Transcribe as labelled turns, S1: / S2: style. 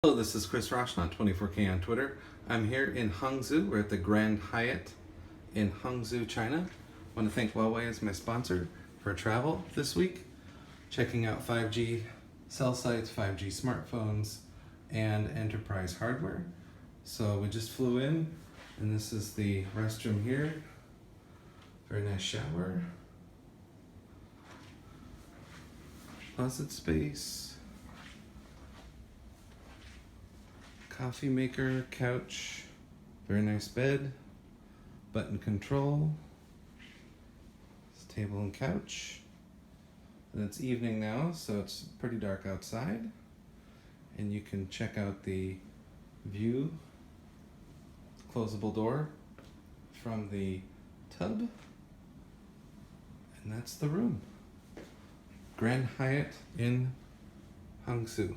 S1: Hello, this is Chris Roshna, 24K on Twitter. I'm here in Hangzhou. We're at the Grand Hyatt in Hangzhou, China. I want to thank Huawei as my sponsor for travel this week. Checking out 5G cell sites, 5G smartphones, and enterprise hardware. So we just flew in, and this is the restroom here. Very nice shower. Closet space. Coffee maker, couch, very nice bed, button control, this table and couch. And it's evening now, so it's pretty dark outside. And you can check out the view, closable door from the tub. And that's the room. Grand Hyatt in Hangzhou.